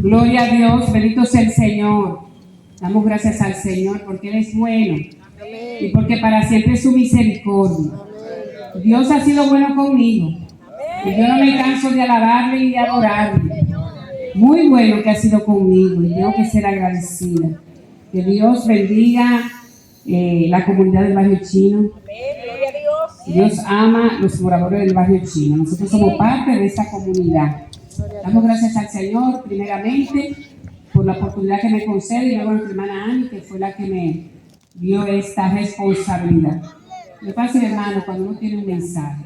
Gloria a Dios, bendito sea el Señor. Damos gracias al Señor porque Él es bueno. Amén. Y porque para siempre es su misericordia. Amén. Dios ha sido bueno conmigo. Amén. Y yo no me canso de alabarle y de adorarle. Muy bueno que ha sido conmigo y tengo que ser agradecida. Que Dios bendiga la comunidad del barrio chino. Amén. Gloria a Dios. Dios ama los moradores del barrio chino. Nosotros somos parte de esta comunidad. Damos gracias al Señor, primeramente, por la oportunidad que me concede, y luego a nuestra hermana Ani, que fue la que me dio esta responsabilidad. Me pasa, hermano, cuando uno tiene un mensaje,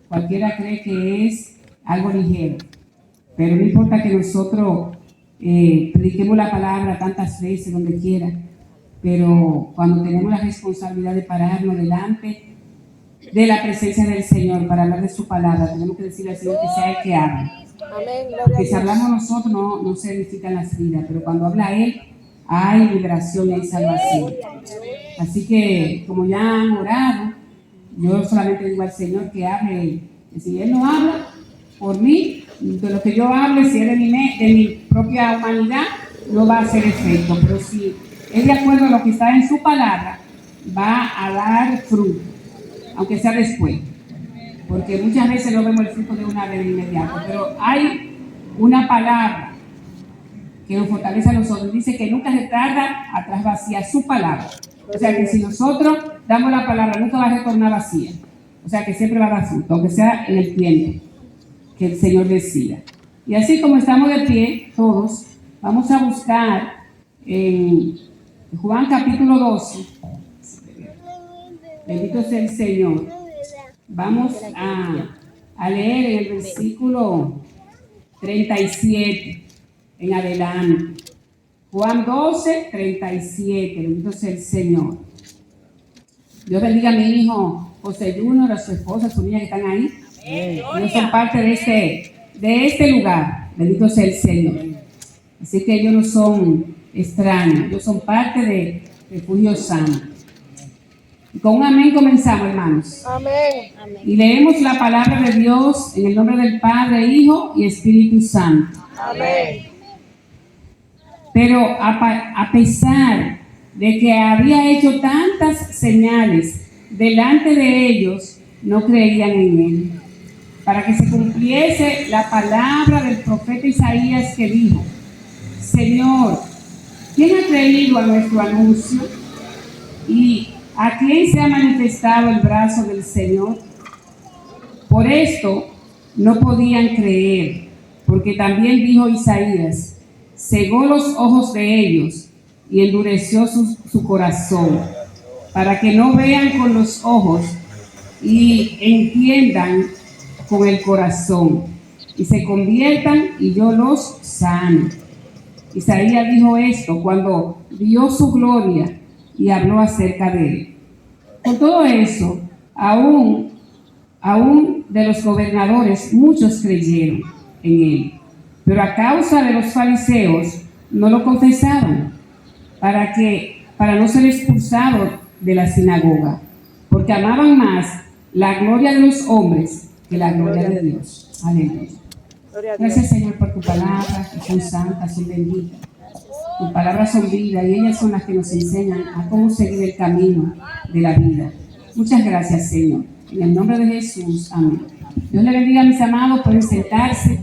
cualquiera cree que es algo ligero, pero no importa que nosotros prediquemos la palabra tantas veces, donde quiera, pero cuando tenemos la responsabilidad de pararnos delante de la presencia del Señor para hablar de su palabra, tenemos que decirle al Señor que sea el que hable. Amén. Porque si hablamos nosotros no se edifican las vidas, pero cuando habla Él hay liberación y hay salvación. Así que como ya han orado, yo solamente digo al Señor que hable Él. Que si Él no habla por mí, de lo que yo hable, si es de mi propia humanidad, no va a hacer efecto. Pero si es de acuerdo a lo que está en su palabra, va a dar fruto, aunque sea después. Porque muchas veces no vemos el fruto de una vez de inmediato, pero hay una palabra que nos fortalece a nosotros. Dice que nunca se tarda atrás vacía su palabra. O sea que si nosotros damos la palabra, nunca va a retornar vacía. O sea que siempre va a dar fruto, aunque sea en el tiempo que el Señor decida. Y así como estamos de pie, todos, vamos a buscar en Juan capítulo 12. Bendito sea el Señor. Vamos a leer en el versículo 37 en adelante. Juan 12, 37. Bendito sea el Señor. Dios bendiga a mi hijo José Junior, a su esposa, a su niña que están ahí. Ellos son parte de este lugar. Bendito sea el Señor. Así que ellos no son extraños, ellos son parte de Refugio Santo. Con un amén comenzamos, hermanos. Amén. Y leemos la palabra de Dios en el nombre del Padre, Hijo y Espíritu Santo. Amén. Pero a pesar de que había hecho tantas señales delante de ellos, no creían en él. Para que se cumpliese la palabra del profeta Isaías que dijo: Señor, ¿quién ha creído a nuestro anuncio? Y ¿a quién se ha manifestado el brazo del Señor? Por esto no podían creer, porque también dijo Isaías: cegó los ojos de ellos y endureció su corazón, para que no vean con los ojos y entiendan con el corazón, y se conviertan y yo los sane. Isaías dijo esto cuando vio su gloria y habló acerca de él. Con todo eso, aún de los gobernadores, muchos creyeron en él. Pero a causa de los fariseos, no lo confesaban, para no ser expulsados de la sinagoga, porque amaban más la gloria de los hombres que la gloria de Dios. Aleluya. Gracias, Señor, por tu palabra, que son santas, son benditas. Tus palabras son vida y ellas son las que nos enseñan a cómo seguir el camino de la vida. Muchas gracias, Señor. En el nombre de Jesús, amén. Dios le bendiga a mis amados, pueden sentarse.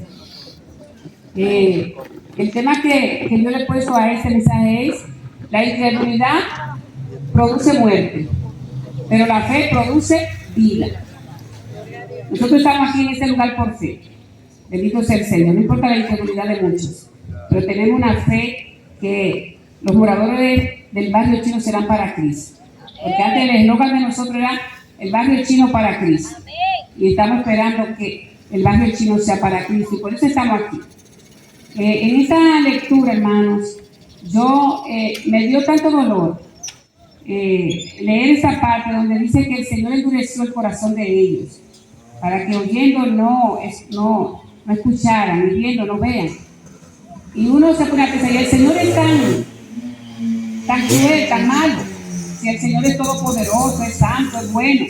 El tema que yo le he puesto a este mensaje es: la incredulidad produce muerte, pero la fe produce vida. Nosotros estamos aquí en este lugar por fe. Bendito sea el Señor. No importa la incredulidad de muchos, pero tenemos una fe que los moradores del barrio chino serán para Cristo. Porque antes el eslogan de nosotros era el barrio chino para Cristo. Y estamos esperando que el barrio chino sea para Cristo. Y por eso estamos aquí. En esta lectura, hermanos, me dio tanto dolor leer esa parte donde dice que el Señor endureció el corazón de ellos, para que oyendo no escucharan, y viendo no vean. Y uno se pone a pensar: y el Señor es tan cruel, tan malo. Si el Señor es todopoderoso, es santo, es bueno,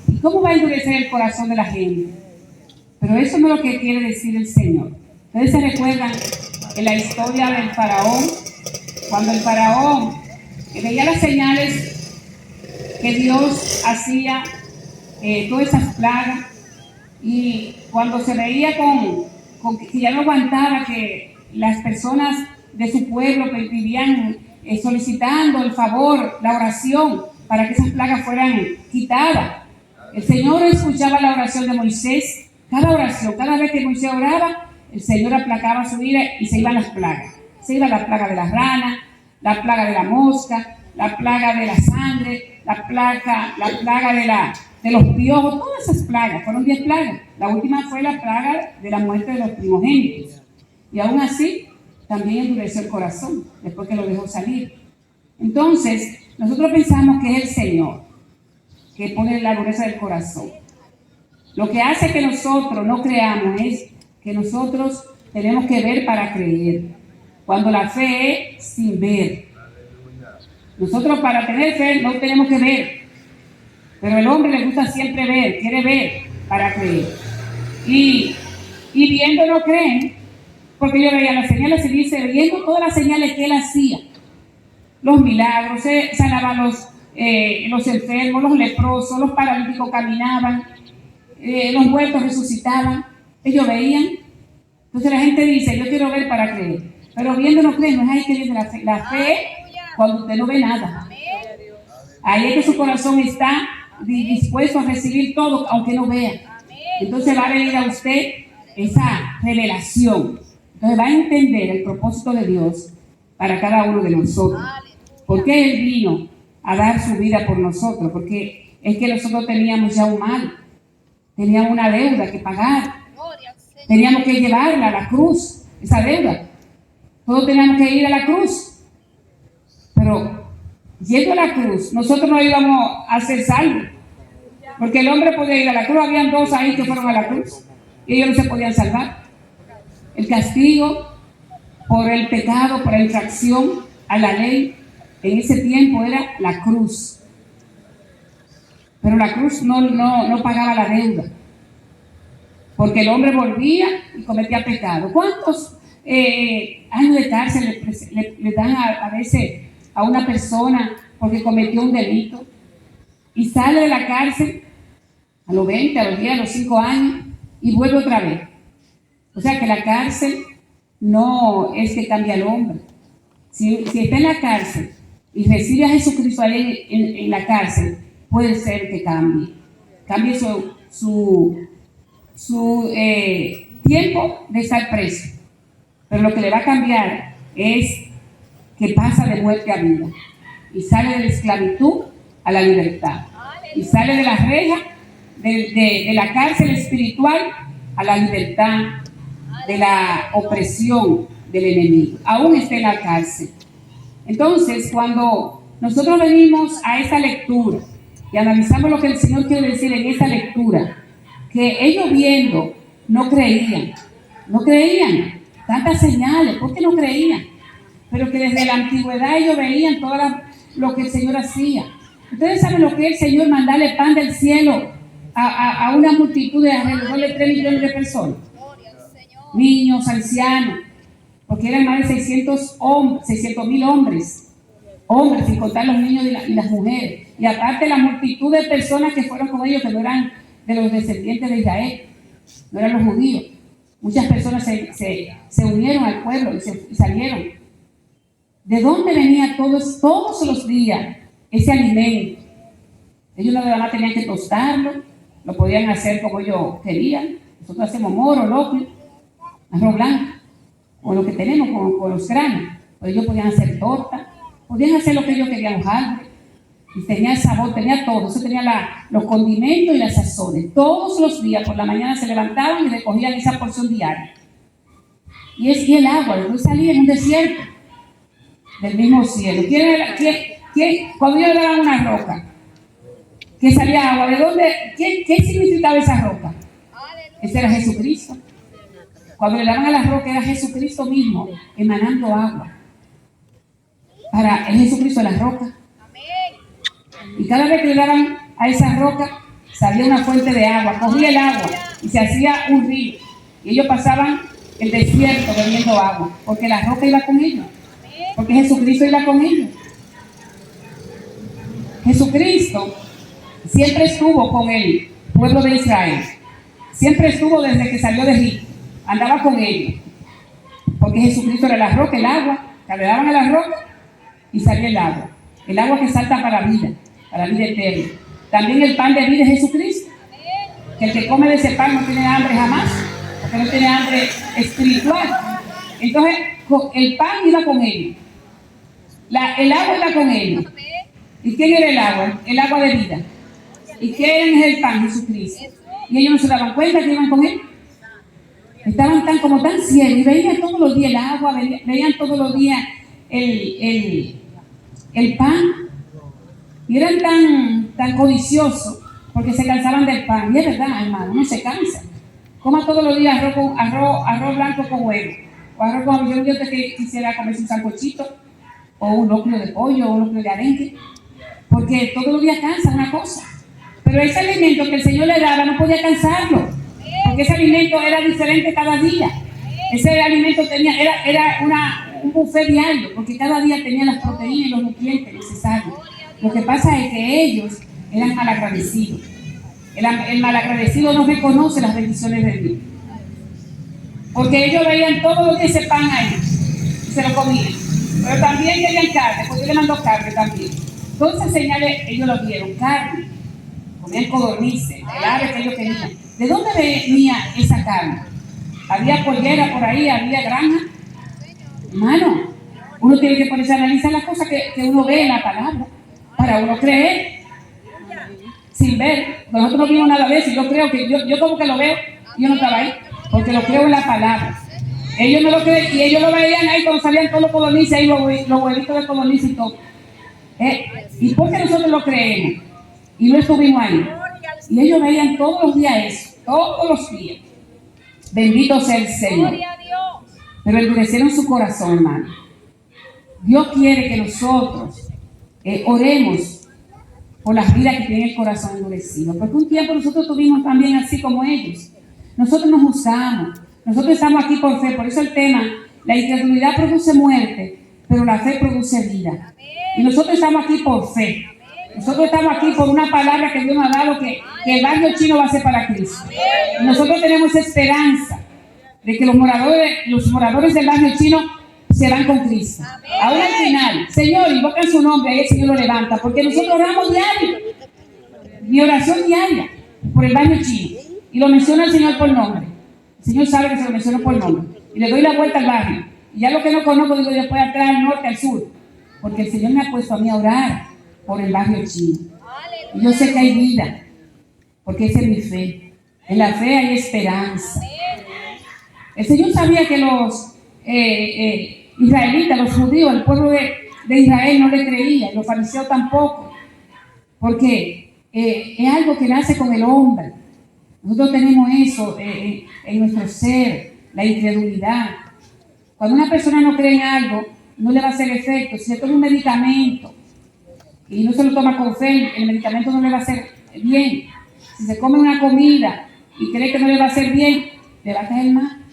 ¿y cómo va a endurecer el corazón de la gente? Pero eso no es lo que quiere decir el Señor. Ustedes se recuerdan en la historia del faraón, cuando el faraón veía las señales que Dios hacía, todas esas plagas, y cuando se veía con que ya no aguantaba, que las personas de su pueblo vivían solicitando el favor, la oración, para que esas plagas fueran quitadas. El Señor escuchaba la oración de Moisés, cada oración, cada vez que Moisés oraba, el Señor aplacaba su ira y se iban las plagas. Se iba la plaga de las ranas, la plaga de la mosca, la plaga de la sangre, la plaga de los piojos, todas esas plagas, fueron 10 plagas. La última fue la plaga de la muerte de los primogénitos. Y aún así, también endureció el corazón, después que lo dejó salir. Entonces, nosotros pensamos que es el Señor que pone la dureza del corazón. Lo que hace que nosotros no creamos es que nosotros tenemos que ver para creer. Cuando la fe es sin ver. Nosotros para tener fe no tenemos que ver. Pero el hombre le gusta siempre ver, quiere ver para creer. Y viendo no creen, porque yo veía las señales y dice, viendo todas las señales que él hacía, los milagros, sanaba los enfermos, los leprosos, los paralíticos caminaban, los muertos resucitaban, ellos veían. Entonces la gente dice, yo quiero ver para creer, pero viendo no creen, no es ahí que viene la fe. La fe cuando usted no ve nada. Ahí es que su corazón está dispuesto a recibir todo, aunque no vea. Entonces va a venir a usted esa revelación. Entonces va a entender el propósito de Dios para cada uno de nosotros. ¿Por qué Él vino a dar su vida por nosotros? Porque es que nosotros teníamos ya un mal. Teníamos una deuda que pagar. Teníamos que llevarla a la cruz, esa deuda. Todos teníamos que ir a la cruz. Pero yendo a la cruz, nosotros no íbamos a ser salvos. Porque el hombre podía ir a la cruz. Habían 2 ahí que fueron a la cruz. Y ellos no se podían salvar. El castigo por el pecado, por la infracción a la ley, en ese tiempo era la cruz. Pero la cruz no pagaba la deuda. Porque el hombre volvía y cometía pecado. ¿Cuántos años de cárcel le dan a veces a una persona porque cometió un delito? Y sale de la cárcel a los 20, a los 10, a los 5 años y vuelve otra vez. O sea que la cárcel no es que cambia al hombre. Si está en la cárcel y recibe a Jesucristo ahí en la cárcel, puede ser que cambie su tiempo de estar preso. Pero lo que le va a cambiar es que pasa de muerte a vida y sale de la esclavitud a la libertad y sale de la reja de la cárcel espiritual a la libertad de la opresión del enemigo. Aún está en la cárcel. Entonces, cuando nosotros venimos a esta lectura y analizamos lo que el Señor quiere decir en esta lectura, que ellos viendo no creían tantas señales. ¿Por qué no creían? Pero que desde la antigüedad ellos veían todo lo que el Señor hacía. Ustedes saben lo que es el Señor mandarle pan del cielo a una multitud de alrededor de 3 millones de personas, niños, ancianos, porque eran más de 600,000 hombres, sin contar los niños y las mujeres, y aparte la multitud de personas que fueron con ellos, que no eran de los descendientes de Israel, no eran los judíos. Muchas personas se unieron al pueblo y salieron. ¿De dónde venía todos los días ese alimento? Ellos nada más tenían que tostarlo, lo podían hacer como ellos querían. Nosotros hacemos moro, locro, arroz blanco, o lo que tenemos con los granos. Pues ellos podían hacer torta, podían hacer lo que ellos querían, hojaldre, y tenía el sabor, tenía todo. Eso tenía los condimentos y las sazones. Todos los días por la mañana se levantaban y recogían esa porción diaria. Y el agua, después salía en un desierto del mismo cielo. Cuando ellos le daban una roca, que salía agua, ¿de dónde? ¿Qué significaba esa roca? Ese era Jesucristo. Cuando le daban a la roca era Jesucristo mismo emanando agua. Para el Jesucristo de la roca. Y cada vez que le daban a esa roca, salía una fuente de agua, cogía el agua y se hacía un río. Y ellos pasaban el desierto bebiendo agua, porque la roca iba con ellos, porque Jesucristo iba con ellos. Jesucristo siempre estuvo con el pueblo de Israel, siempre estuvo desde que salió de Egipto, andaba con ellos, porque Jesucristo era la roca, el agua, que le daban a la roca y salía el agua que salta para la vida eterna. También el pan de vida es Jesucristo, que el que come de ese pan no tiene hambre jamás, porque no tiene hambre espiritual. Entonces el pan iba con ellos, el agua iba con ellos. ¿Y quién era el agua? El agua de vida. ¿Y quién es el pan? Jesucristo. Y ellos no se daban cuenta que iban con él. Estaban como tan ciegos y veían todos los días el agua, veían todos los días el pan. Y eran tan codiciosos porque se cansaban del pan. Y es verdad, hermano, uno se cansa. Coma todos los días arroz blanco con huevo. O arroz con yo que quisiera comerse un sancochito, o un locro de pollo, o un locro de arenque. Porque todos los días cansa una cosa. Pero ese alimento que el Señor le daba no podía cansarlo. Porque ese alimento era diferente cada día. Ese alimento era un buffet diario, porque cada día tenía las proteínas y los nutrientes necesarios. Lo que pasa es que ellos eran malagradecidos. El malagradecido no reconoce las bendiciones de Dios. Porque ellos veían todos los días ese pan ahí y se lo comían. Pero también querían carne, porque Dios le mandó carne también. Todas esas señales ellos lo vieron, carne. Comían codornices, el ave que ellos tenían. ¿De dónde venía esa carne? ¿Había pollera por ahí? ¿Había granja? Hermano, uno tiene que ponerse a analizar las cosas que uno ve en la palabra para uno creer sin ver. Nosotros no vimos nada de eso. Yo creo que yo como que lo veo, yo no estaba ahí, porque lo creo en la palabra. Ellos no lo creen y ellos lo veían ahí cuando salían todos los codornices y los huevitos de codornices y todo. ¿Y por qué nosotros lo creemos? Y no estuvimos ahí. Y ellos veían todos los días eso, todos los días. Bendito sea el Señor. Pero endurecieron su corazón, hermano. Dios quiere que nosotros oremos por las vidas que tienen el corazón endurecido. Porque un tiempo nosotros estuvimos también así como ellos. Nosotros nos juzgamos. Nosotros estamos aquí por fe. Por eso el tema, la incredulidad produce muerte, pero la fe produce vida. Y nosotros estamos aquí por fe. Nosotros estamos aquí por una palabra que Dios nos ha dado, que el barrio chino va a ser para Cristo. Y nosotros tenemos esperanza de que los moradores del barrio chino serán con Cristo. Aún al final, Señor, invocan su nombre, ahí el Señor lo levanta, porque nosotros oramos diario. Mi oración diaria por el barrio chino. Y lo menciona el Señor por nombre. El Señor sabe que se lo menciono por nombre. Y le doy la vuelta al barrio. Y ya lo que no conozco, digo después atrás, al norte, al sur. Porque el Señor me ha puesto a mí a orar por el barrio chino. Y yo sé que hay vida, porque esa es mi fe. En la fe hay esperanza. El Señor sabía que los israelitas, los judíos, el pueblo de Israel no le creía, y los fariseos tampoco, porque es algo que nace con el hombre. Nosotros tenemos eso en nuestro ser, la incredulidad. Cuando una persona no cree en algo, no le va a hacer efecto. Si se toma un medicamento y no se lo toma con fe, el medicamento no le va a hacer bien. Si se come una comida y cree que no le va a hacer bien, le va a caer mal.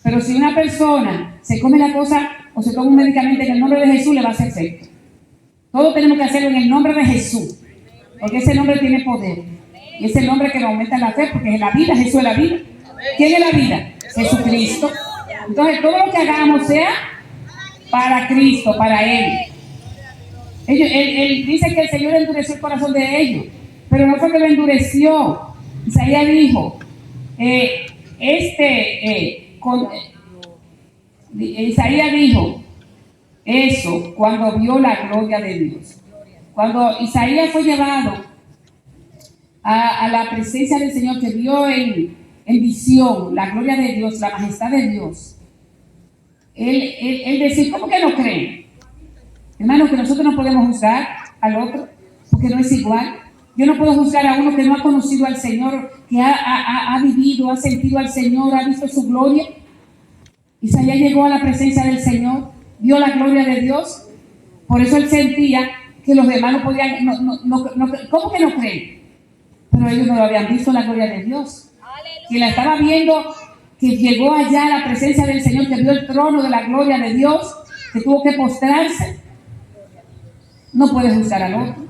Pero si una persona se come la cosa o se toma un medicamento en el nombre de Jesús, le va a hacer efecto. Todo tenemos que hacerlo en el nombre de Jesús, porque ese nombre tiene poder. Y es el nombre que nos aumenta la fe, porque es la vida, Jesús es la vida. ¿Quién es la vida? Jesucristo. Entonces todo lo que hagamos sea para Cristo, para Él. Él dice que el Señor endureció el corazón de ellos, pero no fue que lo endureció. Isaías dijo, Isaías dijo eso cuando vio la gloria de Dios. Cuando Isaías fue llevado a la presencia del Señor, que vio en visión la gloria de Dios, la majestad de Dios, él decía, ¿cómo que no creen? Hermanos, que nosotros no podemos juzgar al otro porque no es igual. Yo no puedo juzgar a uno que no ha conocido al Señor, que ha vivido, ha sentido al Señor, ha visto su gloria. Isaías llegó a la presencia del Señor, vio la gloria de Dios. Por eso él sentía que los demás no podían, ¿cómo que no creen? Pero ellos no lo habían visto la gloria de Dios. Quien la estaba viendo que llegó allá a la presencia del Señor, que vio el trono de la gloria de Dios, que tuvo que postrarse, no puede juzgar al otro.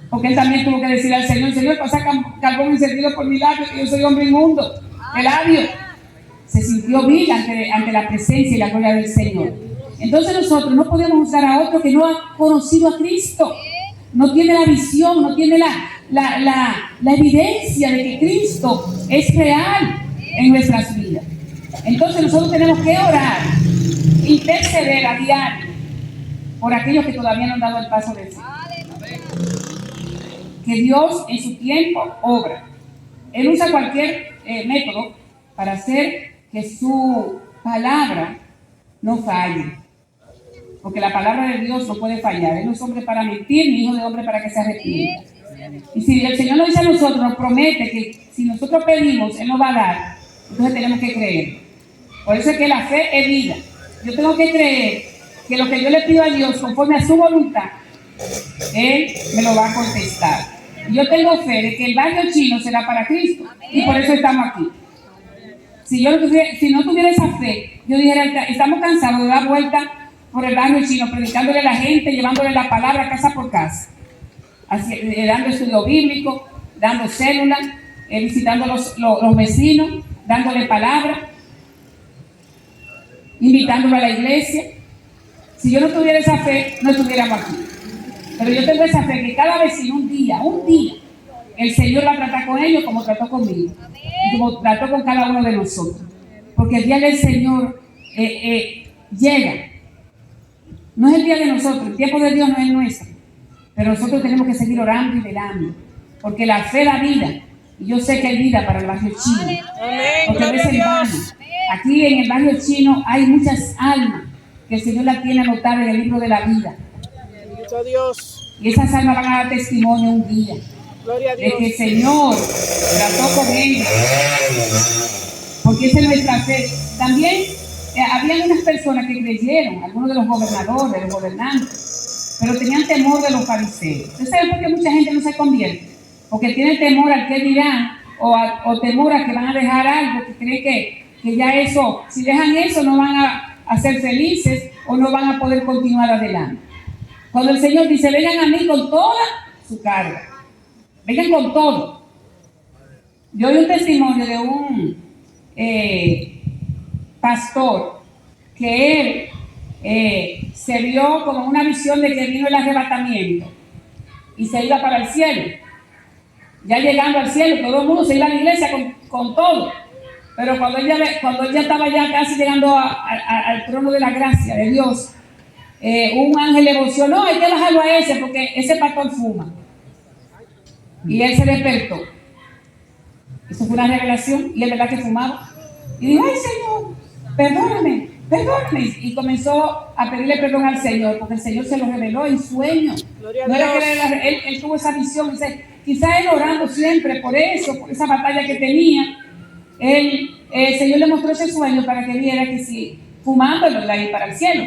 Porque él también tuvo que decirle al Señor: Señor, pasa carbón encendido por mi labio, que yo soy hombre inmundo de labio. Se sintió vil ante la presencia y la gloria del Señor. Entonces nosotros no podemos juzgar a otro que no ha conocido a Cristo, no tiene la visión, no tiene la evidencia de que Cristo es real en nuestras vidas. Entonces nosotros tenemos que orar, interceder a diario por aquellos que todavía no han dado el paso de fe. Que Dios en su tiempo obra. Él usa cualquier método para hacer que su palabra no falle. Porque la palabra de Dios no puede fallar. Él no es hombre para mentir, ni hijo de hombre para que se arrepienta. Y si el Señor nos dice a nosotros, nos promete que si nosotros pedimos, Él nos va a dar, entonces tenemos que creer. Por eso es que la fe es vida. Yo tengo que creer que lo que yo le pido a Dios conforme a su voluntad, Él me lo va a contestar. Y yo tengo fe de que el barrio chino será para Cristo. Y por eso estamos aquí. Si no tuviera esa fe, yo dijera: estamos cansados de dar vuelta por el barrio chino, predicándole a la gente, llevándole la palabra casa por casa, dando estudio bíblico, dando células, visitando los vecinos, dándole palabra, invitándolo a la iglesia. Si yo no tuviera esa fe, no estuviéramos aquí. Pero yo tengo esa fe que cada vecino un día, el Señor va a tratar con ellos como trató conmigo, y como trató con cada uno de nosotros. Porque el día del Señor llega. No es el día de nosotros, el tiempo de Dios no es nuestro. Pero nosotros tenemos que seguir orando y velando. Porque la fe da vida. Y yo sé que hay vida para el barrio chino. Porque no es en vano. Aquí en el barrio chino hay muchas almas que el Señor las tiene anotadas en el libro de la vida. Dios. Y esas almas van a dar testimonio un día de que el Señor trató con ellos. Porque esa es nuestra fe. También había unas personas que creyeron, algunos de los gobernadores, de los gobernantes, pero tenían temor de los fariseos. ¿Usted sabe por qué mucha gente no se convierte? Porque tiene temor al que dirán, o temor a que van a dejar algo, que creen que ya eso, si dejan eso no van a ser felices o no van a poder continuar adelante. Cuando el Señor dice: vengan a mí con toda su carga, vengan con todo. Yo oí un testimonio de un pastor que él se vio como una visión de que vino el arrebatamiento y se iba para el cielo. Ya llegando al cielo, todo el mundo se iba a la iglesia con todo. Pero cuando él ya estaba ya casi llegando al trono de la gracia de Dios, un ángel le voció: no, hay que bajarlo a ese porque ese pastor fuma. Y él se despertó. Eso fue una revelación, y es verdad que fumaba. Y dijo: ay, Señor, perdóname. Y comenzó a pedirle perdón al Señor, porque el Señor se lo reveló en sueño. No era que él tuvo esa visión. Quizá él orando siempre por eso, por esa batalla que tenía, el Señor le mostró ese sueño para que viera que si fumando él iba a ir para el cielo.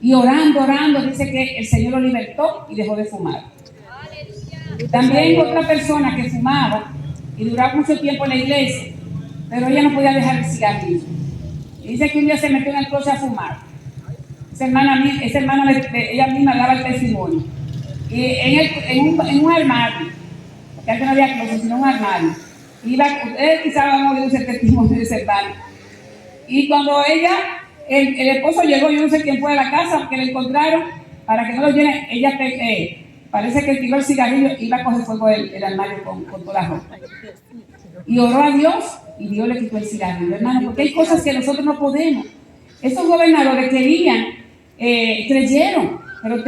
Y orando, dice que el Señor lo libertó y dejó de fumar. También otra persona que fumaba y duraba mucho tiempo en la iglesia, pero ella no podía dejar el cigarrillo. Y dice que un día se metió en el closet a fumar. Esa hermana ella misma daba el testimonio. Y en un armario, porque antes no había closet, sino un armario. Ustedes quizás van a oír ese testimonio de ese hermano. Y cuando el esposo llegó, yo no sé quién fue a la casa, que le encontraron, para que no lo llenen, ella parece que tiró el cigarrillo y iba a coger fuego el armario con toda la ropa. Y oró a Dios y Dios le quitó el cigarrillo, hermano, porque hay cosas que nosotros no podemos. Esos gobernadores creyeron, pero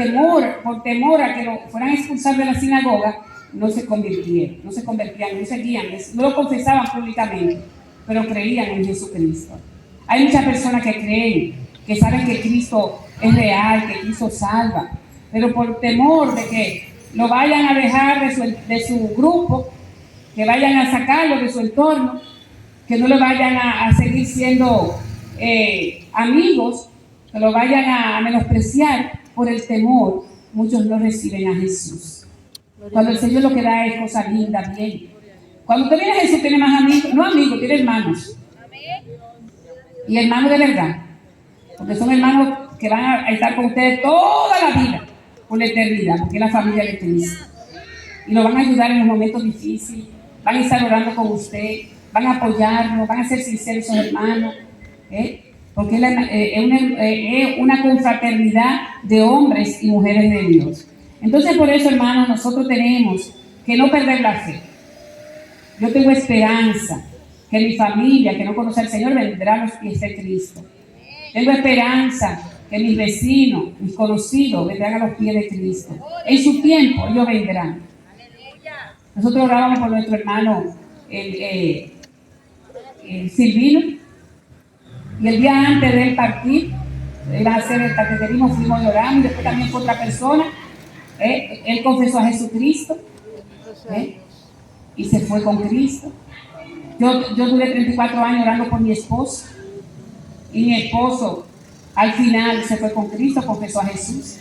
por temor a que lo fueran a expulsar de la sinagoga, no se convertían, no seguían, no lo confesaban públicamente, pero creían en Jesucristo. Hay muchas personas que creen, que saben que Cristo es real, que Cristo salva, pero por temor de que lo vayan a dejar de su grupo, que vayan a sacarlo de su entorno, que no le vayan a seguir siendo amigos, que lo vayan a menospreciar por el temor, muchos no reciben a Jesús. Cuando el Señor lo que da es cosa linda, bien. Cuando usted viene a Jesús, tiene más amigos, no amigos, tiene hermanos. y hermanos de verdad, porque son hermanos que van a estar con ustedes toda la vida, por la eternidad, porque es la familia de Cristo. Y lo van a ayudar en los momentos difíciles, van a estar orando con usted, van a apoyarlo, van a ser sinceros esos hermanos, porque es una confraternidad de hombres y mujeres de Dios. Entonces, por eso, hermanos, nosotros tenemos que no perder la fe. Yo tengo esperanza que mi familia, que no conoce al Señor, vendrá a los pies de Cristo. Tengo esperanza que mis vecinos, mis conocidos, vendrán a los pies de Cristo. En su tiempo, ellos vendrán. Nosotros orábamos por nuestro hermano Silvino, y el día antes de él partir, iba a hacer el cateterismo, fuimos y oramos, y después también fue otra persona, él confesó a Jesucristo, y se fue con Cristo. Yo duré 34 años orando por mi esposo, y mi esposo al final se fue con Cristo, confesó a Jesús.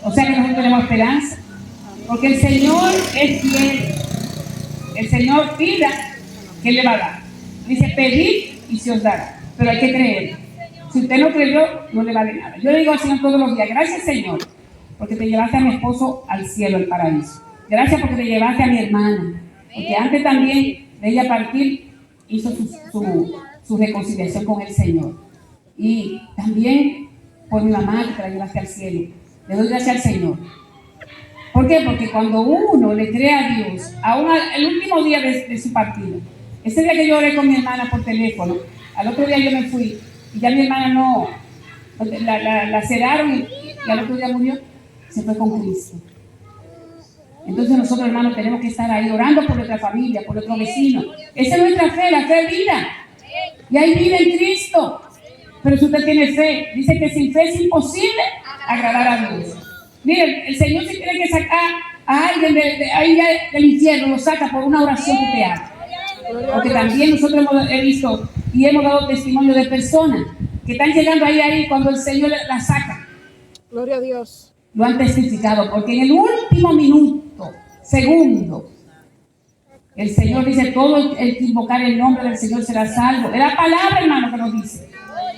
O sea que nosotros tenemos esperanza, porque el Señor es fiel. El Señor pida que le va a dar. Dice, pedid y se os dará, pero hay que creer. Si usted no creyó, no le vale nada. Yo le digo al Señor todos los días, gracias Señor, porque te llevaste a mi esposo al cielo, al paraíso. Gracias porque te llevaste a mi hermana, porque antes también de ella partir, hizo su reconciliación con el Señor. Y también por mi mamá, que te la llevaste al cielo. Le doy gracias al Señor. ¿Por qué? Porque cuando uno le cree a Dios, aún el último día de su partida, ese día que yo oré con mi hermana por teléfono, al otro día yo me fui, y ya mi hermana no, la sedaron y al otro día murió, se fue con Cristo. Entonces nosotros, hermanos, tenemos que estar ahí orando por nuestra familia, por nuestros vecinos. Esa es nuestra fe, la fe es vida. Y hay vida en Cristo. Pero si usted tiene fe, dice que sin fe es imposible agradar a Dios. Miren, el Señor si tiene que sacar a alguien del infierno, lo saca por una oración que te haga. Porque también nosotros hemos visto y hemos dado testimonio de personas que están llegando ahí cuando el Señor la saca. Gloria a Dios. Lo han testificado, porque en el último minuto, segundo, el Señor dice, todo el que invocar el nombre del Señor será salvo. Es la palabra, hermano, que nos dice.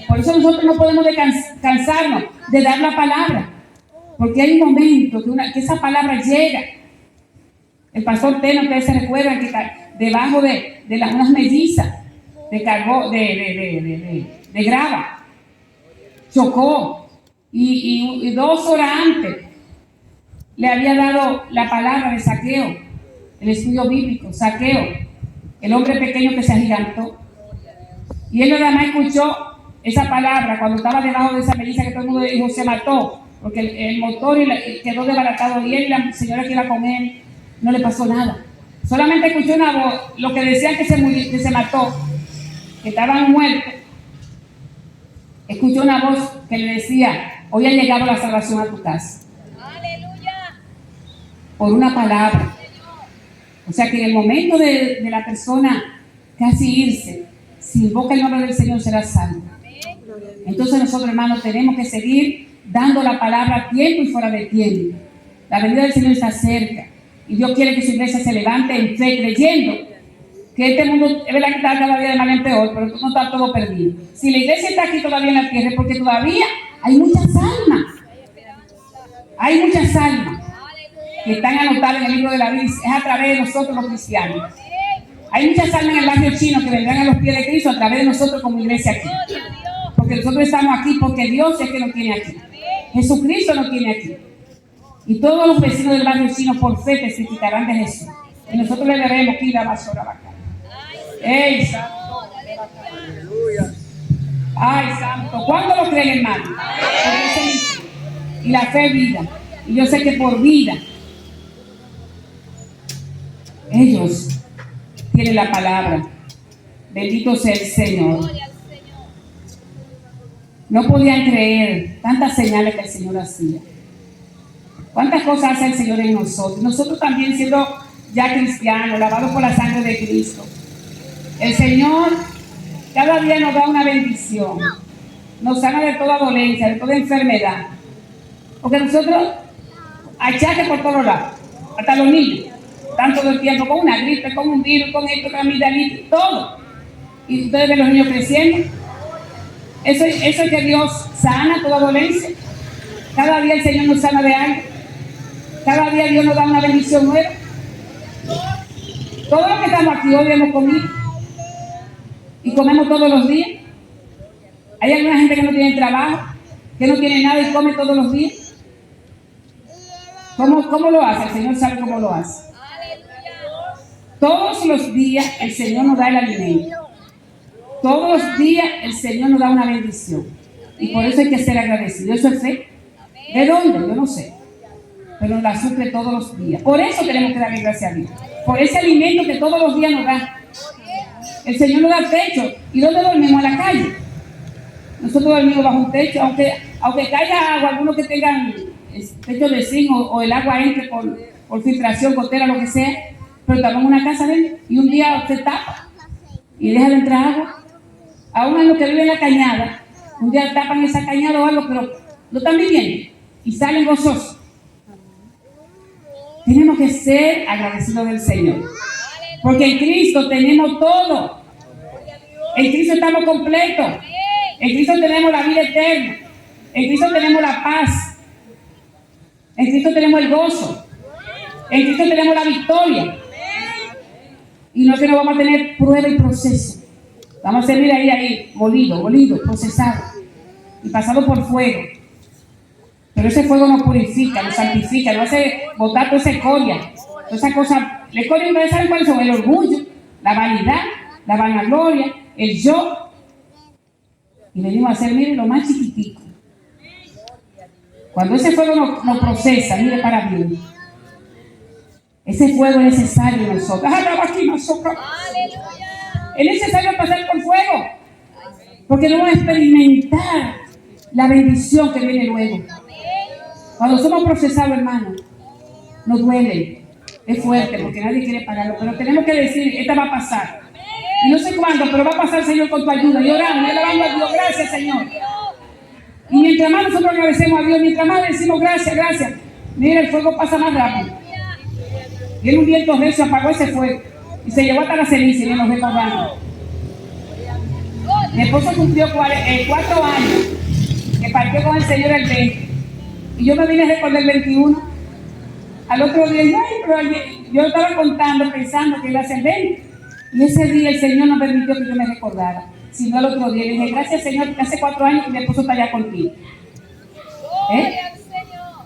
Por eso nosotros no podemos cansarnos de dar la palabra, porque hay un momento que esa palabra llega. El pastor Teno, ustedes se recuerdan que debajo de unas mellizas de grava chocó, y 2 horas antes le había dado la palabra de Zaqueo, el estudio bíblico, Zaqueo, el hombre pequeño que se agigantó, y él nada más escuchó esa palabra cuando estaba debajo de esa melliza, que todo el mundo dijo se mató, porque el motor quedó desbaratado, y él y la señora que iba con él no le pasó nada. Solamente escuchó una voz, lo que decían que se mató, que estaban muertos. Escuchó una voz que le decía, hoy ha llegado la salvación a tu casa. ¡Aleluya! Por una palabra. O sea que en el momento de la persona casi irse, si invoca el nombre del Señor será salvo. Entonces nosotros, hermanos, tenemos que seguir dando la palabra a tiempo y fuera de tiempo. La venida del Señor está cerca. Y Dios quiere que su iglesia se levante en fe, creyendo que este mundo es verdad que está cada día de mal en peor, pero no está todo perdido. Si la iglesia está aquí todavía en la tierra, es porque todavía hay muchas almas. Hay muchas almas que están anotadas en el libro de la vida. Es a través de nosotros los cristianos. Hay muchas almas en el barrio chino que vendrán a los pies de Cristo a través de nosotros como iglesia aquí. Porque nosotros estamos aquí porque Dios es que nos tiene aquí. Jesucristo nos tiene aquí. Y todos los vecinos del barrio chino por fe testificarán de Jesús. Y nosotros le daremos que ir a basura bacana. ¡Ey, santo! ¡Aleluya! ¡Ay, santo! ¿Cuándo lo creen, hermano? Y la fe es vida. Y yo sé que por vida ellos tienen la palabra. Bendito sea el Señor. No podían creer tantas señales que el Señor hacía. ¿Cuántas cosas hace el Señor en nosotros? Nosotros también siendo ya cristianos, lavados por la sangre de Cristo. El Señor cada día nos da una bendición. Nos sana de toda dolencia, de toda enfermedad. Porque nosotros achaques por todos lados, hasta los niños, están todo el tiempo con una gripe, con un virus, con esto, con amigdalitis, todo. Y ustedes ven los niños creciendo. Eso es que Dios sana toda dolencia. Cada día el Señor nos sana de algo. Cada día Dios nos da una bendición nueva. Todos los que estamos aquí hoy hemos comido. Y comemos todos los días. Hay alguna gente que no tiene trabajo, que no tiene nada y come todos los días. ¿Cómo lo hace? El Señor sabe cómo lo hace. Todos los días el Señor nos da el alimento. Todos los días el Señor nos da una bendición. Y por eso hay que ser agradecido. Eso es fe. ¿De dónde? Yo no sé. Pero la suple todos los días. Por eso tenemos que darle gracias a Dios. Por ese alimento que todos los días nos da. El Señor nos da techo. ¿Y dónde dormimos? En la calle. Nosotros dormimos bajo un techo. Aunque caiga agua, algunos que tengan techo de zinc o el agua entre por filtración, gotera, lo que sea. Pero estamos en una casa de él y un día se tapa y deja de entrar agua. Aún en los que viven en la cañada, un día tapan esa cañada o algo, pero lo están viviendo y salen gozosos. Tenemos que ser agradecidos del Señor, porque en Cristo tenemos todo. En Cristo estamos completos. En Cristo tenemos la vida eterna. En Cristo tenemos la paz. En Cristo tenemos el gozo. En Cristo tenemos la victoria. Y no es que no vamos a tener prueba y proceso. Vamos a servir ahí, molido, procesado y pasado por fuego. Pero ese fuego nos purifica, nos santifica, nos hace botar toda esa escoria. Toda esa cosa. La escoria, ustedes saben cuáles son: el orgullo, la vanidad, la vanagloria, el yo. Y venimos a hacer, miren, lo más chiquitico. Cuando ese fuego nos procesa, mire para bien. Ese fuego es necesario en nosotros. Es necesario pasar por fuego, porque no vamos a experimentar la bendición que viene luego. Cuando somos procesados, hermanos, nos duele, es fuerte, porque nadie quiere pagarlo, pero tenemos que decir: esta va a pasar. Y no sé cuándo, pero va a pasar, Señor, con tu ayuda. Y oramos, y alabando a Dios. Gracias, Señor. Y mientras más nosotros agradecemos a Dios, mientras más decimos gracias, mira, el fuego pasa más rápido. Viene un viento recio, apagó ese fuego y se llevó hasta la ceniza y nos recordamos. Mi esposo cumplió 4 años que partió con el Señor el 20 y yo me vine a recordar el 21. Al otro día, yo estaba contando, pensando que iba a ser 20, y ese día el Señor no permitió que yo me recordara, sino al otro día. Le dije: gracias, Señor, que hace 4 años que mi esposo está allá contigo.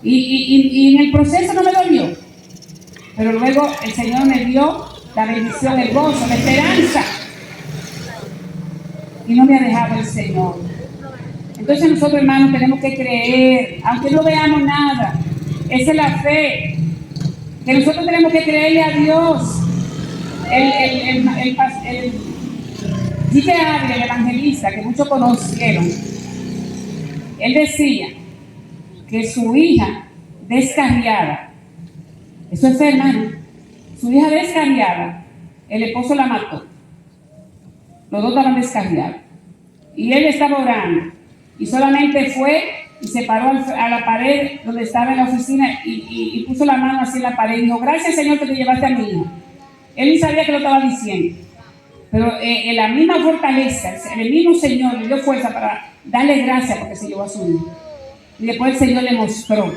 Y en el proceso no me dolió, pero luego el Señor me dio la bendición, el gozo, la esperanza. Y no me ha dejado el Señor. Entonces nosotros, hermanos, tenemos que creer, aunque no veamos nada. Esa es la fe. Que nosotros tenemos que creerle a Dios. Dice el evangelista, que muchos conocieron, él decía que su hija descarriada, eso es fe, hermano, su hija descarriada, el esposo la mató. Los dos estaban descarriados. Y él estaba orando. Y solamente fue y se paró a la pared donde estaba en la oficina y puso la mano así en la pared y dijo: gracias, Señor, que te llevaste a mi hija. Él ni sabía que lo estaba diciendo. Pero en la misma fortaleza, el mismo Señor le dio fuerza para darle gracias porque se llevó a su hija. Y después el Señor le mostró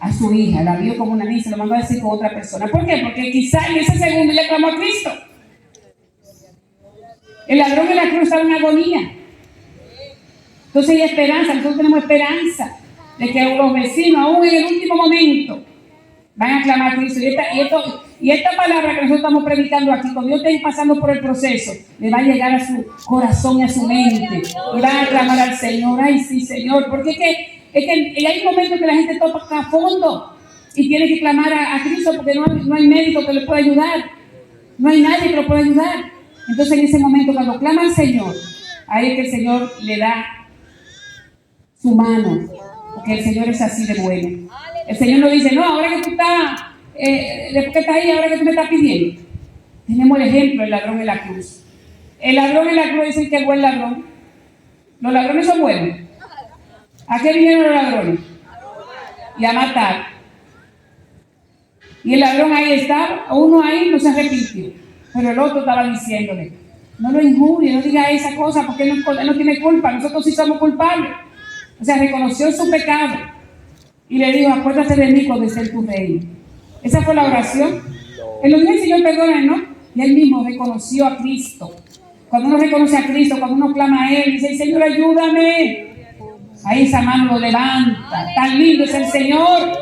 a su hija, la vio como una niña, se lo mandó a decir con otra persona. ¿Por qué? Porque quizá en ese segundo le clamó a Cristo. El ladrón en la cruz estaba en agonía. Entonces hay esperanza, nosotros tenemos esperanza de que los vecinos, aún en el último momento, van a clamar a Cristo. Y esta palabra que nosotros estamos predicando aquí, cuando Dios esté pasando por el proceso, le va a llegar a su corazón y a su mente. Y van a clamar al Señor: ay, sí, Señor. Porque es que hay momentos que la gente toca a fondo y tiene que clamar a Cristo, porque no hay médico que le pueda ayudar. No hay nadie que lo pueda ayudar. Entonces en ese momento, cuando clama al Señor, ahí es que el Señor le da su mano, porque el Señor es así de bueno. El Señor no dice: no, ahora que tú estás, después que estás ahí, ahora que tú me estás pidiendo. Tenemos el ejemplo del ladrón en la cruz. El ladrón en la cruz dice que es buen ladrón. Los ladrones son buenos. ¿A qué vinieron los ladrones? Y a matar. Y el ladrón ahí estaba, uno ahí no se arrepintió, pero el otro estaba diciéndole: no lo injurie, no diga esa cosa porque él no tiene culpa, nosotros sí somos culpables. O sea, reconoció su pecado y le dijo, acuérdate de mí cuando esté en tu reino. Esa fue la oración. Él lo dijo, Señor, perdóname, ¿no? Y él mismo reconoció a Cristo. Cuando uno reconoce a Cristo, cuando uno clama a Él, dice, Señor, ayúdame. Ahí esa mano lo levanta. Tan lindo es el Señor.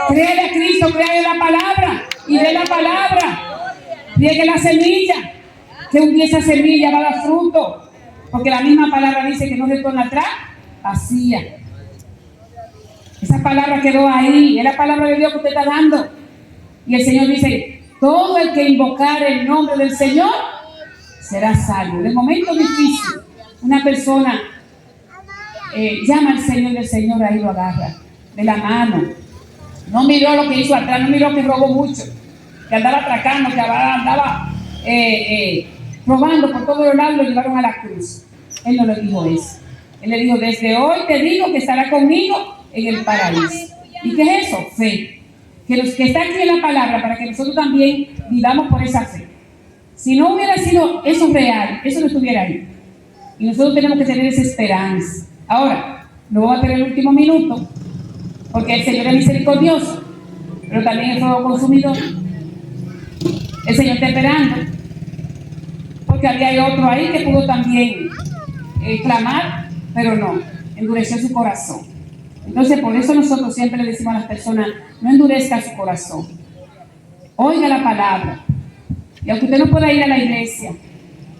Créele a Cristo, créele la palabra y de la palabra. Riegue la semilla, que un día esa semilla va a dar fruto. Porque la misma palabra dice que no retorna atrás, vacía. Esa palabra quedó ahí, es la palabra de Dios que usted está dando. Y el Señor dice, todo el que invocar el nombre del Señor será salvo. En el momento difícil, una persona llama al Señor y el Señor ahí lo agarra de la mano. No miró lo que hizo atrás, no miró que robó mucho, que andaba atracando, que andaba robando por todos los lados, lo llevaron a la cruz. Él no le dijo eso. Él le dijo, desde hoy te digo que estará conmigo en el paraíso. ¿Y qué es eso? Fe. Que los que están aquí en la palabra, para que nosotros también vivamos por esa fe. Si no hubiera sido eso real, eso no estuviera ahí. Y nosotros tenemos que tener esa esperanza. Ahora, no voy a tener el último minuto, porque el Señor es misericordioso, pero también es fuego consumidor. El Señor está esperando, porque había otro ahí que pudo también clamar, pero no, endureció su corazón. Entonces, por eso nosotros siempre le decimos a las personas, no endurezca su corazón. Oiga la palabra. Y aunque usted no pueda ir a la iglesia,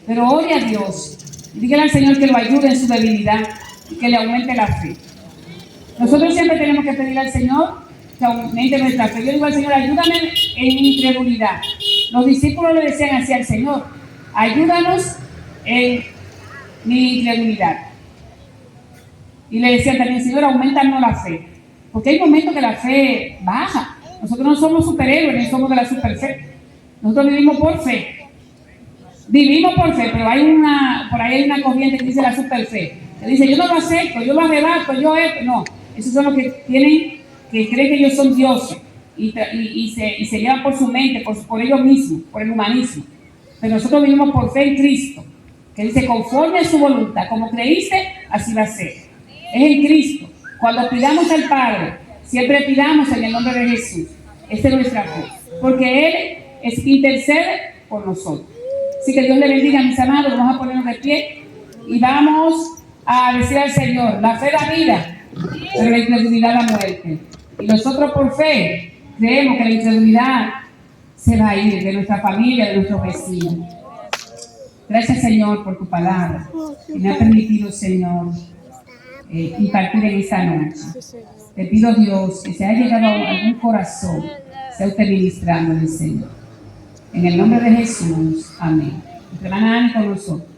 pero ore a Dios. Y dígale al Señor que lo ayude en su debilidad y que le aumente la fe. Nosotros siempre tenemos que pedirle al Señor que aumente nuestra fe. Yo digo al Señor, ayúdame en mi incredulidad. Los discípulos le decían así al Señor, ayúdanos en mi incredulidad. Y le decían también, Señor, aumentanos la fe. Porque hay momentos que la fe baja. Nosotros no somos superhéroes, ni somos de la superfe. Nosotros vivimos por fe. Vivimos por fe, pero por ahí hay una corriente que dice la superfe. Que dice, yo no lo acepto, yo lo arrebato, yo esto. No, esos son los que creen que ellos son dioses. Y se llevan por su mente, por ellos mismos, por el humanismo. Pero nosotros vivimos por fe en Cristo. Que dice, conforme a su voluntad, como creíste, así va a ser. Es en Cristo. Cuando pidamos al Padre, siempre pidamos en el nombre de Jesús. Esta es nuestra fe. Porque Él intercede por nosotros. Así que Dios le bendiga, mis amados. Vamos a ponernos de pie y vamos a decir al Señor, la fe da vida, pero la incredulidad da muerte. Y nosotros por fe creemos que la incredulidad se va a ir de nuestra familia, de nuestros vecinos. Gracias, Señor, por tu palabra, que me ha permitido, Señor, impartir en esta noche. Te pido, Dios, que se haya llegado a algún corazón, sea usted ministrando, Señor. En el nombre de Jesús, amén. Nuestra hermana Ana con nosotros.